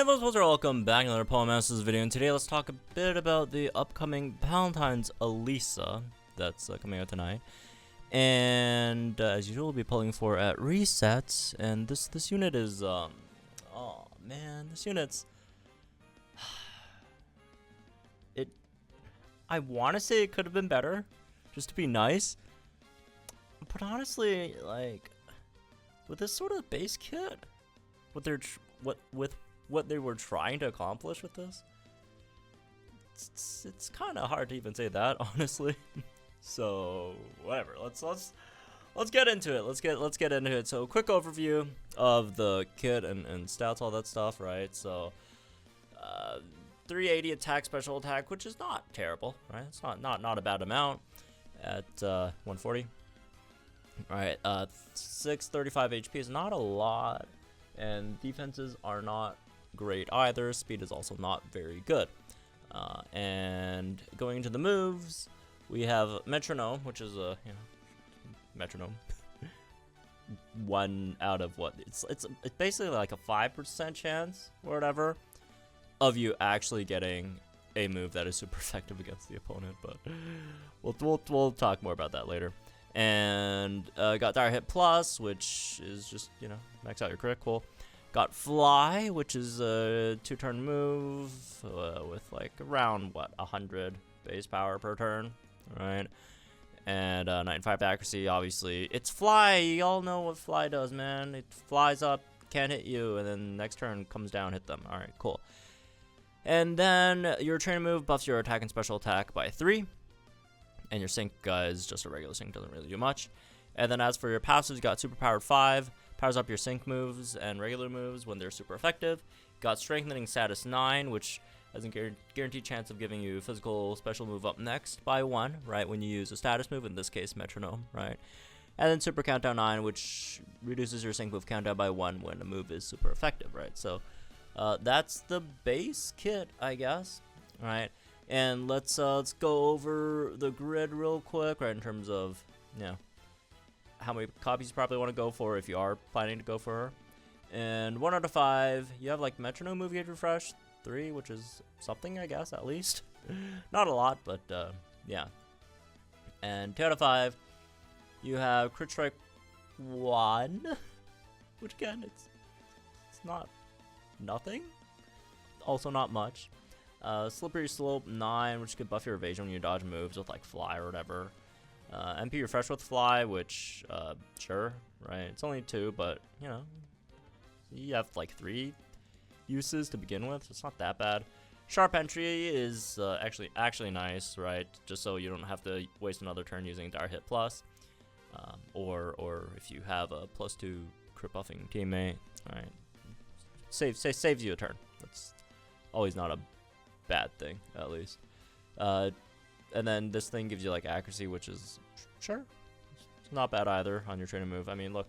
Hey folks, welcome back to another Palentines video, and today let's talk a bit about the upcoming Palentines Elesa that's coming out tonight. And as usual, we'll be pulling for at resets, and this unit is oh man, this unit's I want to say it could have been better, just to be nice. But honestly, like with this sort of base kit, what they were trying to accomplish with this, it's kind of hard to even say that, honestly. So whatever, let's get into it. Let's get into it. So quick overview of the kit and stats, all that stuff, right? So 380 attack, special attack, which is not terrible, right? It's not a bad amount at 140. All right, 635 HP is not a lot, and defenses are not great either. Speed is also not very good. And going into the moves, we have Metronome, which is a metronome. One out of what? It's basically like a 5% chance or whatever of you actually getting a move that is super effective against the opponent. But we'll talk more about that later. And got Dire Hit Plus, which is just max out your crit. Cool. Got Fly, which is a 2-turn move with like around 100 base power per turn, right? And 95 accuracy. Obviously, it's Fly. Y'all know what Fly does, man. It flies up, can't hit you, and then next turn comes down, hit them. All right, cool. And then your training move buffs your attack and special attack by 3, and your sync is just a regular sync, doesn't really do much. And then as for your passives, you got Super Powered 5. Powers up your sync moves and regular moves when they're super effective. Got Strengthening Status 9, which has a guaranteed chance of giving you physical special move up next by 1, right, when you use a status move, in this case Metronome, right? And then Super Countdown 9, which reduces your sync move countdown by 1 when a move is super effective, right? So that's the base kit, I guess, right? And let's go over the grid real quick, right, in terms of, how many copies you probably want to go for if you are planning to go for her. And 1 out of 5, you have like Metronome move gauge refresh 3, which is something, I guess, at least. Not a lot, but yeah. And 2 out of 5, you have Crit Strike 1, which again, it's not nothing, also not much. Slippery Slope 9, which could buff your evasion when you dodge moves with like Fly or whatever. MP Refresh with Fly, which, sure, right? It's only 2, but, you have like 3 uses to begin with. It's not that bad. Sharp Entry is actually nice, right? Just so you don't have to waste another turn using Dire Hit Plus. Or if you have a +2 crit buffing teammate, right? Saves you a turn. That's always not a bad thing, at least. And then this thing gives you like accuracy, which is sure, it's not bad either on your training move. I mean, look,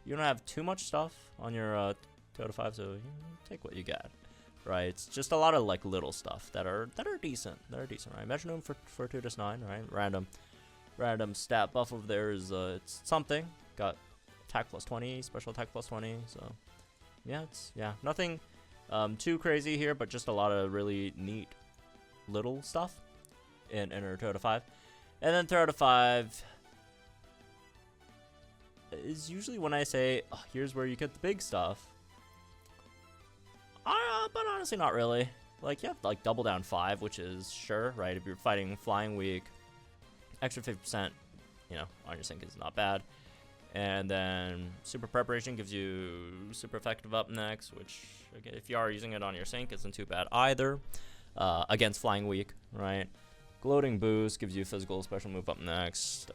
you don't have too much stuff on your 2 out of 5, so take what you got, right? It's just a lot of like little stuff that are decent. They're decent, right? Metronome for 2-9, right? Random stat buff over there is it's something. Got attack +20, special attack +20. So yeah, nothing too crazy here, but just a lot of really neat little stuff in her 2 out of 5. And then 3 out of 5 is usually when I say, oh, here's where you get the big stuff. But honestly, not really. Like, you have like Double Down 5, which is sure, right? If you're fighting Flying Weak, extra 50%, on your sync is not bad. And then Super Preparation gives you super effective up next, which, again, if you are using it on your sync, isn't too bad either. Against Flying Weak, right? Gloating Boost gives you physical special move up next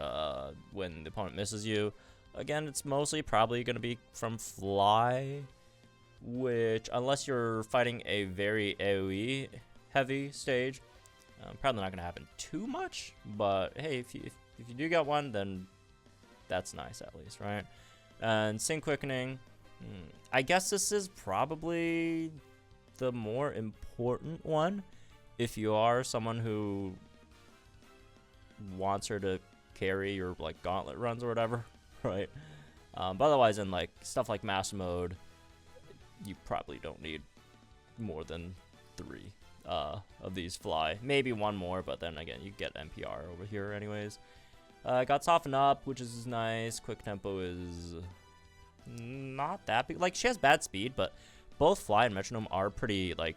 when the opponent misses you. Again, it's mostly probably going to be from Fly, which, unless you're fighting a very AoE heavy stage, probably not going to happen too much. But hey, if you do get one, then that's nice at least, right? And Sync Quickening, I guess this is probably the more important one if you are someone who wants her to carry your like gauntlet runs or whatever, right? But otherwise, in like stuff like Master Mode, you probably don't need more than 3 of these fly. Maybe 1 more, but then again, you get NPR over here anyways. Got Soften Up, which is nice. Quick Tempo is not that big. Like, she has bad speed, but both Fly and Metronome are pretty, like,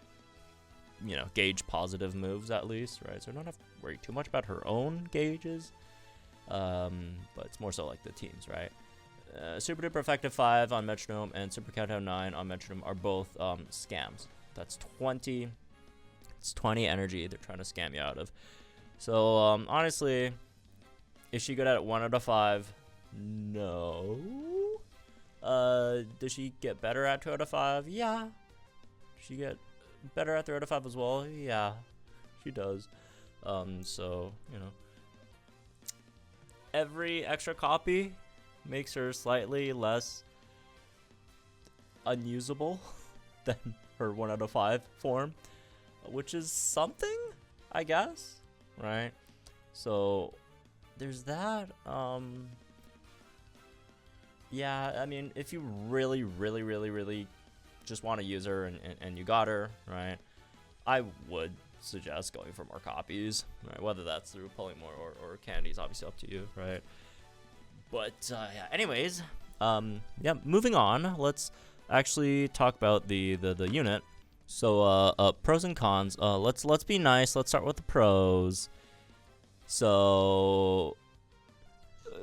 you know, gauge positive moves at least, right? So I don't have to worry too much about her own gauges. But it's more so like the teams, right? Super Duper Effective 5 on Metronome and Super Countdown 9 on Metronome are both scams. That's 20. It's 20 energy they're trying to scam you out of. So, honestly, is she good at 1 out of 5? No. Does she get better at 2 out of 5? Yeah. Does she get better at 3 out of 5 as well? Yeah, she does. So, you know, every extra copy makes her slightly less unusable than her 1 out of 5 form, which is something, I guess, right? So there's that. Yeah, I mean, if you really just want to use her and you got her, right, I would suggest going for more copies, right? Whether that's through pulling more or candies, obviously up to you, right? But yeah, anyways, yeah, moving on, let's actually talk about the unit. So pros and cons. Let's be nice. Let's start with the pros. So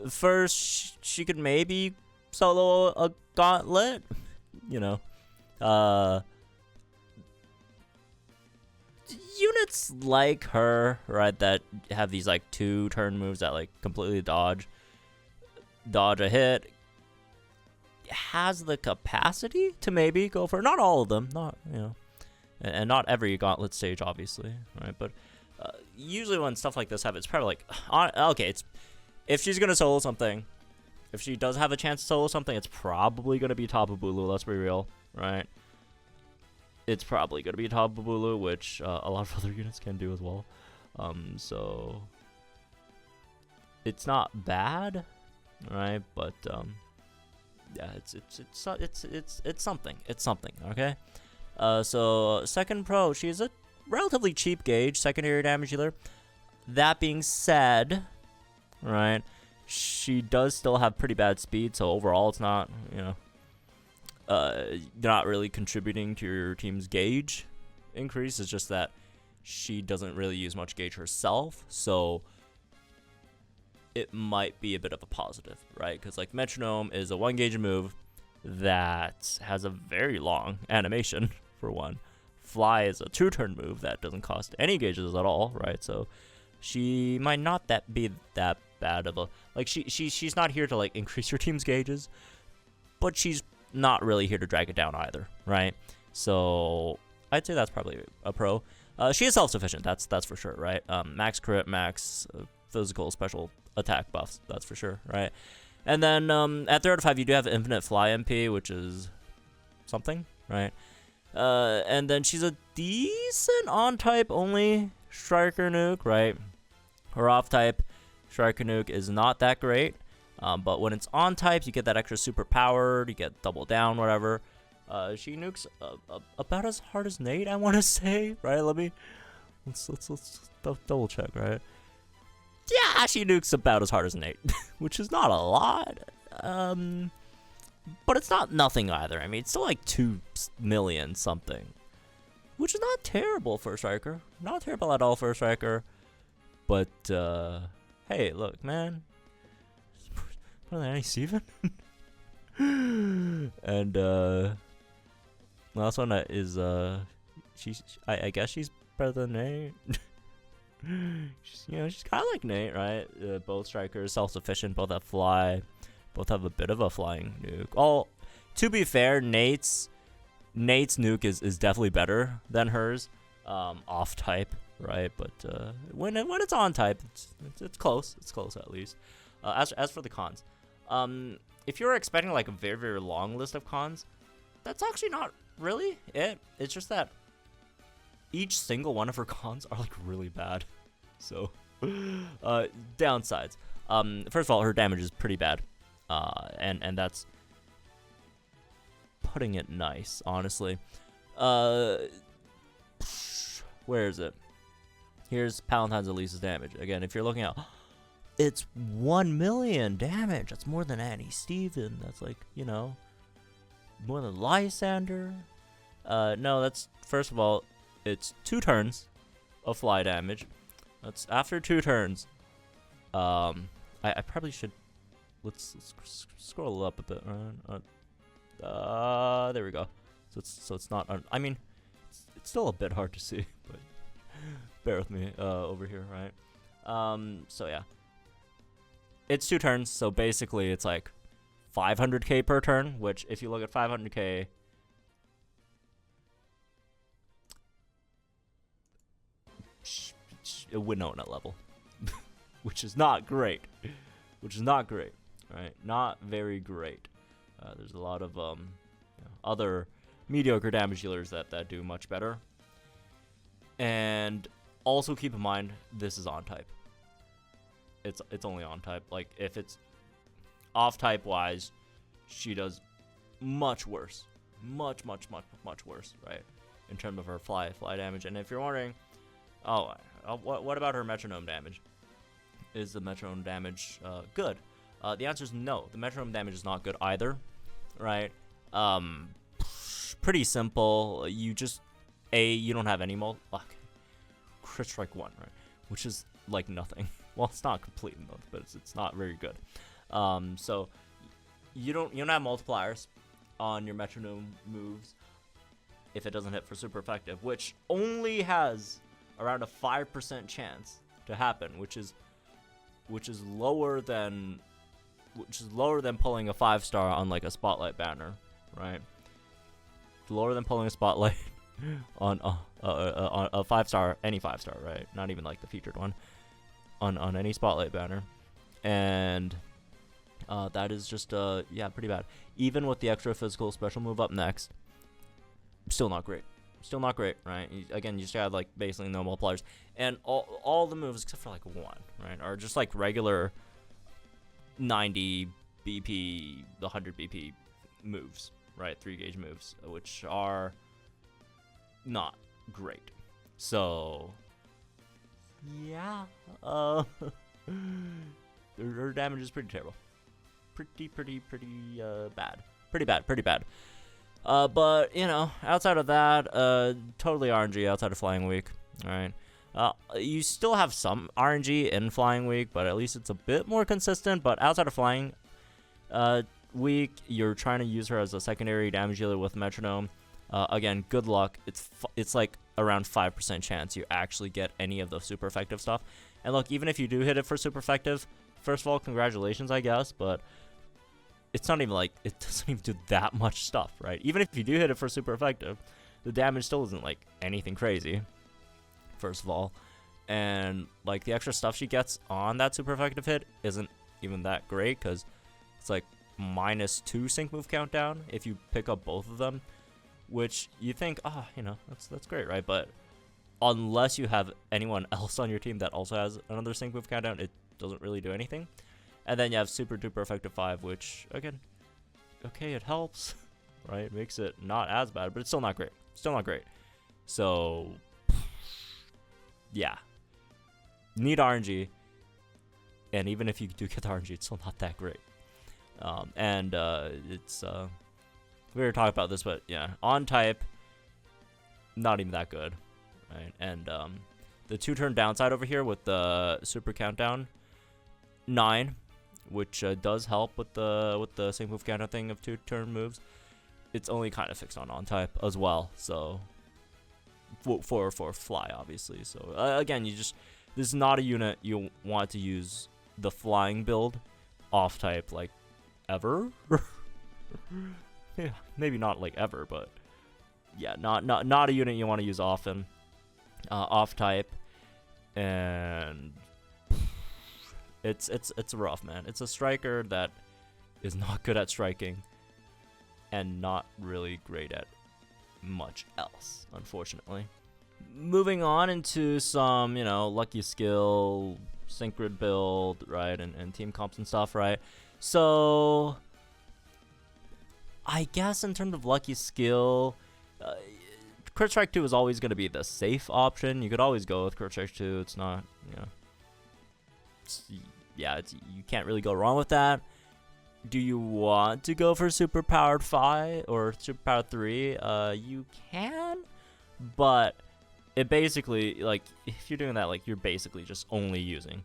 first, she could maybe solo a gauntlet, you know. Units like her, right, that have these like 2 turn moves that like completely dodge a hit, has the capacity to maybe go for, not all of them, not, you know, and not every gauntlet stage, obviously, right? But usually when stuff like this happens, it's probably like, okay, it's, if she's gonna solo something, if she does have a chance to solo something, it's probably gonna be Tapu Bulu. Let's be real, right? It's probably gonna be Tapu Bulu, which a lot of other units can do as well. So it's not bad, right? But yeah, it's something. It's something. Okay. So second pro, she's a relatively cheap gauge secondary damage dealer. That being said, right, she does still have pretty bad speed, so overall it's not, you know, not really contributing to your team's gauge increase. It's just that she doesn't really use much gauge herself, so it might be a bit of a positive, right? Because like Metronome is a 1 gauge move that has a very long animation for one. Fly is a 2-turn move that doesn't cost any gauges at all, right? So she might not be that bad of a, like, she's not here to like increase your team's gauges, but she's not really here to drag it down either, right? So I'd say that's probably a pro. She is self-sufficient, that's for sure, right? Max crit, max physical special attack buffs, that's for sure, right? And then at 3 out of 5, you do have infinite fly MP, which is something, right? And then she's a decent on-type only Striker Nuke, right? Her off-type Striker Nuke is not that great, but when it's on-type, you get that extra super powered, you get double down, whatever. She nukes about as hard as Nate, I want to say, right? Let's double check, right? Yeah, she nukes about as hard as Nate, which is not a lot. But it's not nothing either. I mean, it's still like 2 million something, which is not terrible for a striker. Not terrible at all for a striker. But hey, look, man, better than any Steven. And last one is I guess she's better than Nate. She's kind of like Nate, right? Both strikers, self-sufficient, both have fly, both have a bit of a flying nuke. Oh, to be fair, Nate's nuke is definitely better than hers, off type, right? But when it's on type, it's close. It's close at least. As for the cons, if you're expecting like a very, very long list of cons, that's actually not really it. It's just that each single one of her cons are like really bad. So downsides. First of all, her damage is pretty bad. And that's putting it nice, honestly. Where is it? Here's Palentines Elesa's damage. Again, if you're looking at, it's 1 million damage. That's more than Annie Steven. That's like, you know, more than Lysander. No, that's, first of all, it's 2 turns of fly damage. That's after 2 turns. I probably should, let's scroll up a bit. There we go. So it's not, I mean, it's still a bit hard to see, but bear with me over here, right? So yeah, it's 2 turns, so basically it's like 500k per turn, which if you look at 500k, it would know at level, which is not great, right? Not very great. There's a lot of other mediocre damage dealers that do much better. And also keep in mind, this is on type. It's only on type. Like, if it's off type wise, she does much worse, much worse, right? In terms of her fly damage. And if you're wondering, what about her metronome damage? Is the metronome damage good? The answer is no. The metronome damage is not good either, right? Pretty simple. You just, you don't have any crit strike 1, right? Which is like nothing. Well, it's not complete enough, but it's not very good. So you don't have multipliers on your metronome moves if it doesn't hit for super effective, which only has around a 5% chance to happen, which is lower than pulling a 5-star on like a spotlight banner, right? Lower than pulling a spotlight on a 5-star, any 5-star, right? Not even like the featured one, on any spotlight banner, and that is just yeah, pretty bad. Even with the extra physical special move up next, still not great. Still not great, right? Again, you just have like basically no multipliers, and all the moves except for like 1, right, are just like regular 90 BP, the 100 BP moves, right? 3-gauge moves, which are not great. So yeah, her damage is pretty terrible, pretty bad, pretty bad. But you know, outside of that, totally RNG outside of Flying Week. All right. You still have some RNG in Flying Week, but at least it's a bit more consistent. But outside of Flying Week, you're trying to use her as a secondary damage dealer with Metronome. Again, good luck. It's like around 5% chance you actually get any of the super effective stuff. And look, even if you do hit it for super effective, first of all, congratulations, I guess. But it's not even like, it doesn't even do that much stuff, right? Even if you do hit it for super effective, the damage still isn't like anything crazy, first of all. And like the extra stuff she gets on that super effective hit isn't even that great, because it's like -2 sync move countdown if you pick up both of them, which you think, you know, that's great, right? But unless you have anyone else on your team that also has another sync move countdown, it doesn't really do anything. And then you have super duper effective 5, which again, okay, it helps, right? It makes it not as bad, but it's still not great. Still not great. So yeah, need RNG, and even if you do get the RNG, it's still not that great. It's we were talking about this, but yeah, on type, not even that good, right? And the 2-turn downside over here with the super countdown 9, which does help with the sync move countdown thing of 2-turn moves. It's only kind of fixed on type as well, so for fly, obviously. So again, this is not a unit you want to use the flying build off type like ever. Yeah, maybe not like ever, but yeah, not a unit you want to use often off type. And it's rough, man. It's a striker that is not good at striking and not really great at much else, unfortunately. Moving on into some, you know, lucky skill, synchro build, right, and team comps and stuff, right? So I guess in terms of lucky skill, Crit Strike 2 is always going to be the safe option. You could always go with Crit Strike 2. It's not, you know, you can't really go wrong with that. Do you want to go for Super Powered 5 or Super Powered 3? You can, but it basically, like, if you're doing that, like, you're basically just only using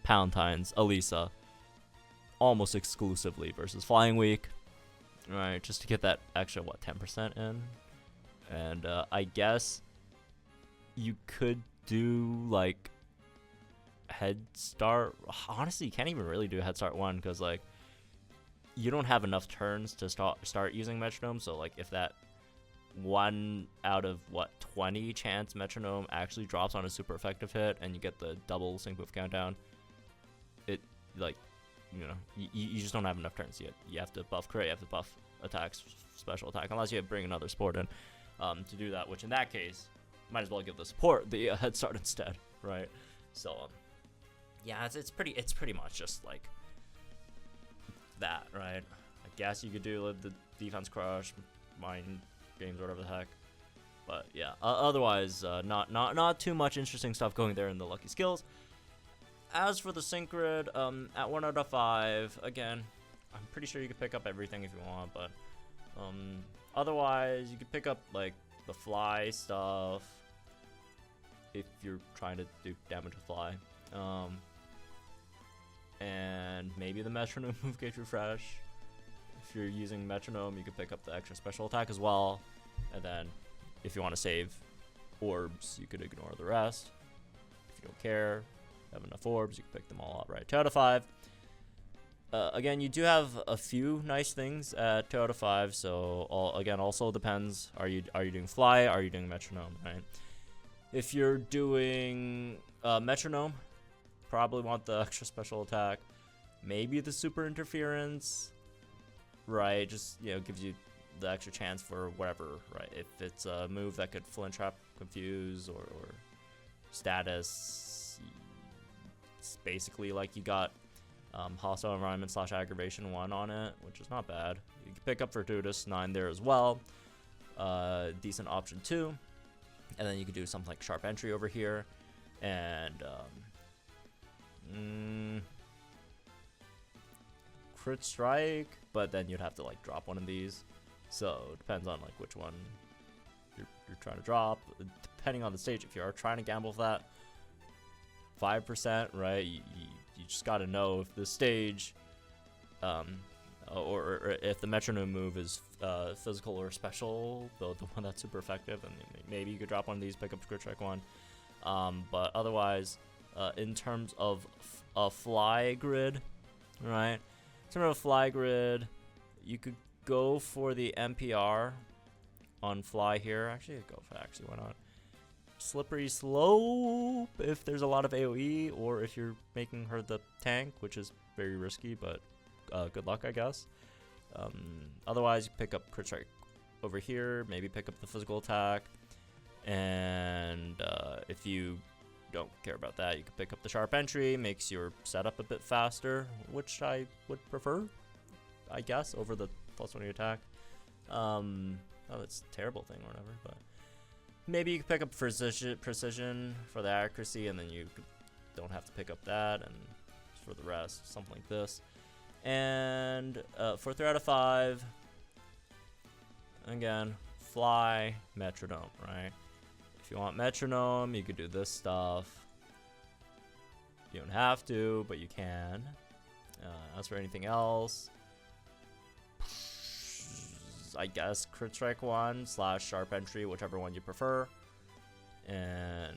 Palentines Elesa almost exclusively versus Flying Week, right? Just to get that extra, what, 10% in? And I guess you could do, like, Head Start. Honestly, you can't even really do Head Start 1 because, like, you don't have enough turns to start using Metronome. So, like, if that 1 out of, what, 20 chance Metronome actually drops on a super effective hit and you get the double sync move countdown, it, like, you know, you just don't have enough turns yet. You have to buff crit, you have to buff attacks, special attack, unless you bring another support in to do that, which in that case, might as well give the support the Head Start instead, right? So, yeah, it's pretty much just like that, right? I guess you could do the defense crush, mind games, whatever the heck. But yeah, otherwise, not too much interesting stuff going there in the lucky skills. As for the sync grid, at 1 out of 5, again, I'm pretty sure you could pick up everything if you want, but otherwise, you could pick up like the fly stuff if you're trying to do damage with fly. And maybe the metronome move gauge refresh. If you're using metronome, you could pick up the extra special attack as well. And then if you want to save orbs, you could ignore the rest. If you don't care, have enough orbs, you can pick them all up, right? 2 out of 5. Again, you do have a few nice things at 2 out of 5. So again, also depends. Are you doing fly? Are you doing metronome? Right? If you're doing metronome, probably want the extra special attack, maybe the super interference, right? Just, you know, gives you the extra chance for whatever, right? If it's a move that could flint trap, confuse, or status, it's basically like you got hostile environment / aggravation 1 on it, which is not bad. You can pick up Fortuitous 9 there as well. Decent option too. And then you could do something like Sharp Entry over here, and Crit Strike, but then you'd have to like drop one of these. So it depends on like which one you're trying to drop. Depending on the stage, if you are trying to gamble with that 5%, right? You just got to know if the stage, or if the metronome move is physical or special, the one that's super effective, then maybe you could drop one of these, pick up Crit Strike 1. But otherwise, in terms of a fly grid, right? In terms of a fly grid, you could go for the NPR on fly here. Actually, why not? Slippery Slope if there's a lot of AoE, or if you're making her the tank, which is very risky, but good luck, I guess. Otherwise, you pick up Crit Strike over here, maybe pick up the physical attack, and if you don't care about that, you can pick up the Sharp Entry, makes your setup a bit faster, which I would prefer, I guess, over the +1 attack. Oh, that's a terrible thing or whatever, but maybe you can pick up precision for the accuracy, and then you don't have to pick up that, and for the rest, something like this. And for 3 out of 5, again, fly, metronome, right? If you want metronome, you could do this stuff. You don't have to, but you can. As for anything else, I guess Crit Strike 1 / Sharp Entry, whichever one you prefer. And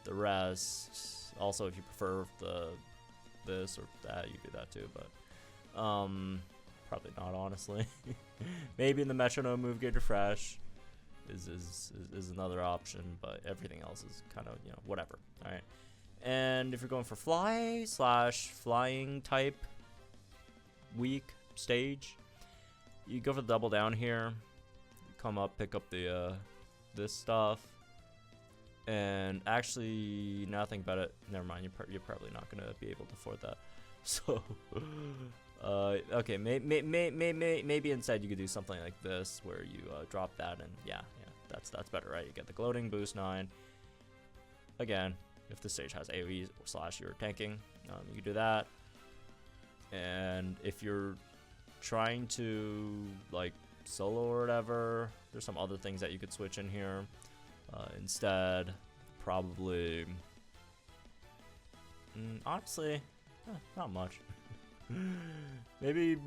the rest, also if you prefer this or that, you do that too, but probably not, honestly. Maybe in the metronome move gauge refresh is another option, but everything else is kind of, you know, whatever. All right. And if you're going for fly / flying type weak stage, you go for the double down here, come up, pick up the this stuff, and actually, now think about it, never mind, you're probably not gonna be able to afford that. So, okay, maybe instead you could do something like this, where you drop that, and yeah, that's better, right? You get the gloating, boost 9. Again, if the stage has AoE / you're tanking, you can do that. And if you're trying to like solo or whatever, there's some other things that you could switch in here. Instead, probably, honestly, not much. maybe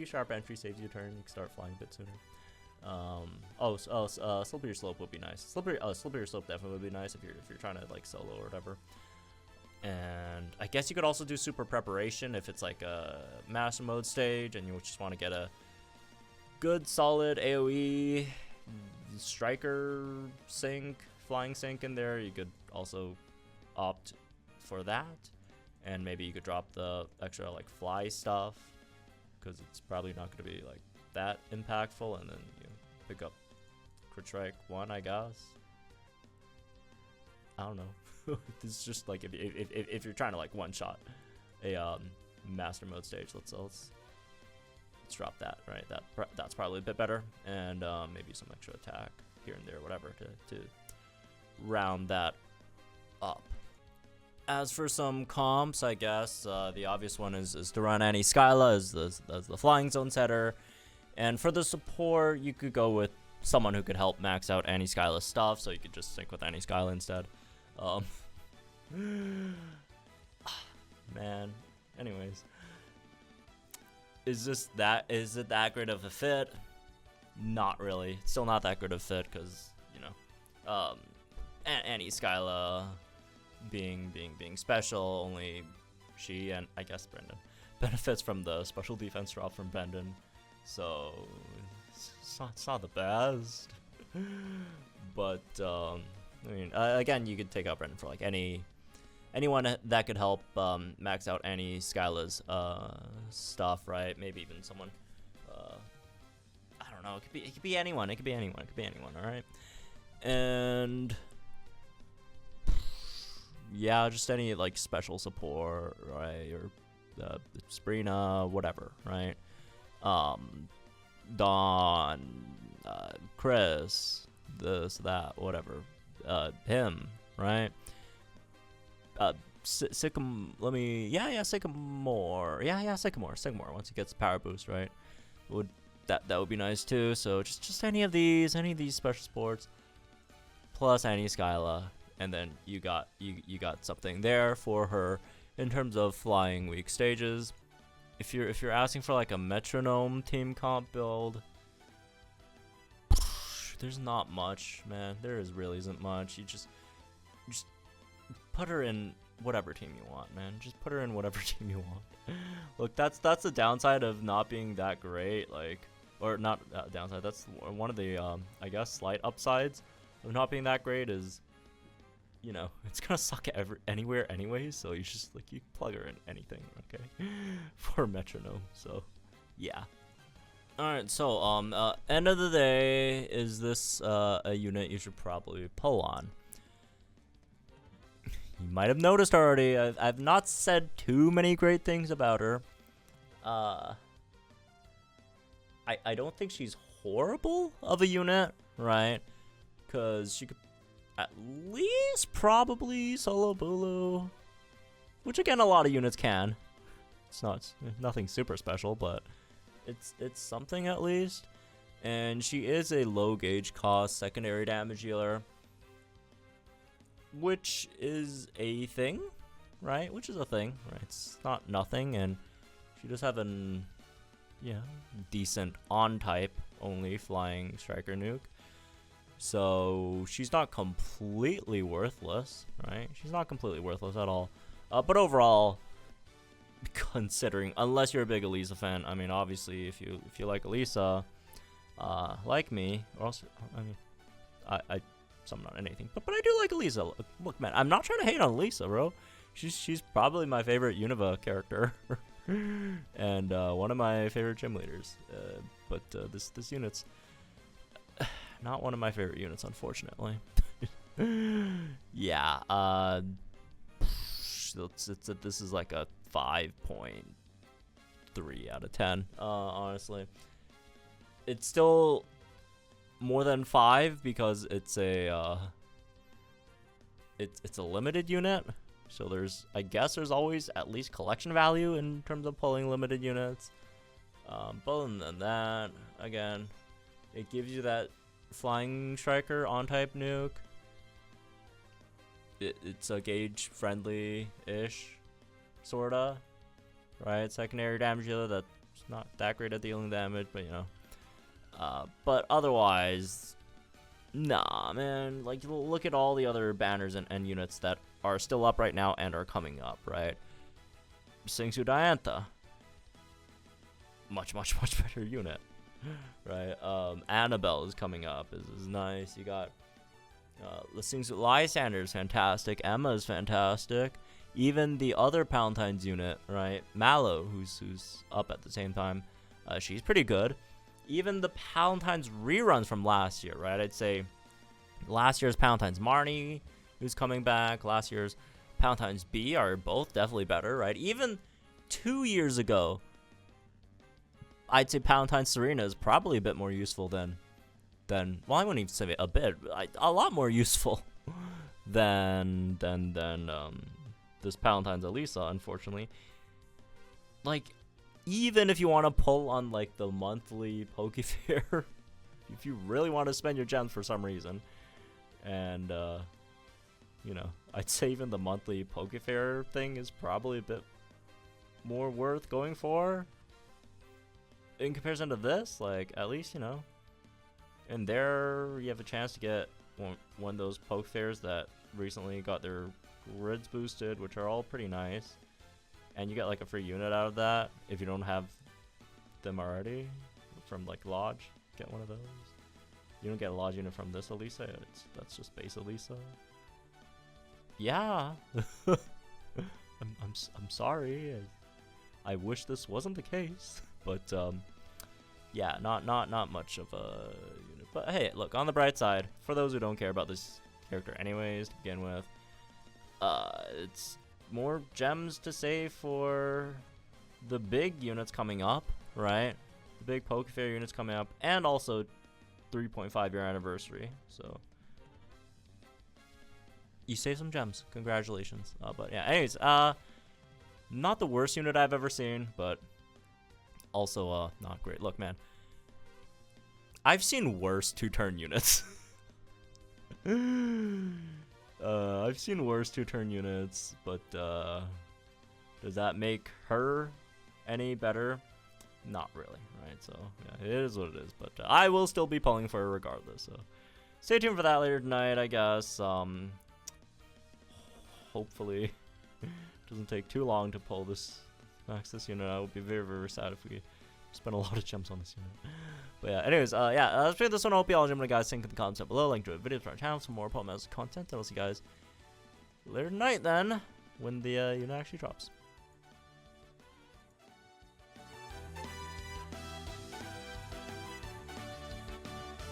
sharp entry saves you a turn. You can start flying a bit sooner. Slippery slope would be nice. Slippery slope definitely would be nice if you're trying to like solo or whatever. And I guess you could also do super preparation if it's like a master mode stage and you just want to get a good solid AoE striker sync, flying sync in there. You could also opt for that, and maybe you could drop the extra like fly stuff because it's probably not going to be like that impactful, and then you pick up crit strike 1, I guess. I don't know. This is just like if you're trying to like one shot a master mode stage, let's drop that, right? That's probably a bit better, and maybe some extra attack here and there, whatever, to round that up. As for some comps, I guess the obvious one is to run Annie Skyla as the flying zone setter, and for the support, you could go with someone who could help max out Annie Skyla's stuff, so you could just sync with Annie Skyla instead. Man. Anyways. Is it that great of a fit? Not really. It's still not that good of a fit because, you know, Annie Skyla being special, only she and I guess Brendan benefits from the special defense drop from Brendan. So it's not the best. But I mean, again, you could take out Brendan for like anyone that could help max out Annie Skyla's stuff, right? Maybe even someone, I don't know. It could be anyone. All right. And yeah, just any like special support, right? Or Sabrina, whatever, right? Dawn, Chris, this, that, whatever. Him, right? Sycamore. Sycamore. Sycamore. Once he gets power boost, right? That would be nice too. So just any of these special sports, plus Annie Skyla, and then you got something there for her in terms of flying weak stages. If you're asking for like a metronome team comp build, there's not much, man. There really isn't much. You just put her in whatever team you want, man. Just put her in whatever team you want. Look, that's the downside of not being that great, like, or not downside. That's one of the I guess slight upsides of not being that great is, you know, it's gonna suck anywhere anyways. So you just like you plug her in anything, okay, for metronome. So yeah. Alright, so end of the day, is this a unit you should probably pull on? You might have noticed already, I've not said too many great things about her. I don't think she's horrible of a unit, right? Because she could at least probably solo Bulu, which again a lot of units can. It's nothing super special, but it's something at least. And she is a low gauge cost secondary damage dealer, which is a thing, right? It's not nothing, and she does have an decent on type only flying striker nuke. So she's not completely worthless, right? She's not completely worthless at all. But overall, considering, unless you're a big Elesa fan, I mean, obviously, if you like Elesa, like me, or also, I mean, I'm not anything, but I do like Elesa. Look, man, I'm not trying to hate on Elesa, bro. She's probably my favorite Unova character, and one of my favorite gym leaders. But this unit's not one of my favorite units, unfortunately. Yeah. This is like a 5.3 out of 10. Honestly, it's still more than 5 because it's a it's a limited unit. So I guess there's always at least collection value in terms of pulling limited units. But other than that, again, it gives you that flying striker on type nuke. It's a gauge friendly-ish, sorta, right? Secondary damage dealer that's not that great at dealing damage, but you know. But otherwise, nah, man. Like, look at all the other banners and units that are still up right now and are coming up, right? Singsu Diantha, much better unit, right? Annabelle is coming up, is nice. You got Lysander is fantastic. Emma is fantastic. Even the other Palentines unit, right? Mallow, who's up at the same time, she's pretty good. Even the Palentines reruns from last year, right? I'd say last year's Palentines Marnie, who's coming back, last year's Palentines B are both definitely better, right? Even 2 years ago, I'd say Palentine Serena is probably a bit more useful than well, I wouldn't even say a bit, a lot more useful than this Palentines Elesa, unfortunately. Like, even if you want to pull on like the monthly Pokefair, if you really want to spend your gems for some reason, and you know, I'd say even the monthly Pokefair thing is probably a bit more worth going for in comparison to this. Like, at least, you know, and there you have a chance to get one of those Pokefairs that recently got their grids boosted, which are all pretty nice, and you get like a free unit out of that if you don't have them already from like Lodge. Get one of those. You don't get a Lodge unit from this Elesa. That's just base Elesa. Yeah. I'm sorry. I wish this wasn't the case, but yeah, not much of a unit. But hey, look, on the bright side, for those who don't care about this character anyways to begin with, it's more gems to save for the big units coming up, right? The big Pokefair units coming up, and also 3.5 year anniversary. So you save some gems. Congratulations. But yeah, anyways, not the worst unit I've ever seen, but also not great. Look, man, I've seen worse 2-turn units. I've seen worse 2-turn units, but does that make her any better? Not really, right? So yeah, it is what it is, but I will still be pulling for her regardless, so stay tuned for that later tonight, I guess. Hopefully it doesn't take too long to pull this unit. I would be very sad if we spend a lot of gems on this unit. But yeah, anyways, yeah, let's pick this one. I hope you all enjoyed, guys. Link in the comments down below. Link to a video to our channel for more Palmetto content. And I'll see you guys later tonight then, when the unit actually drops.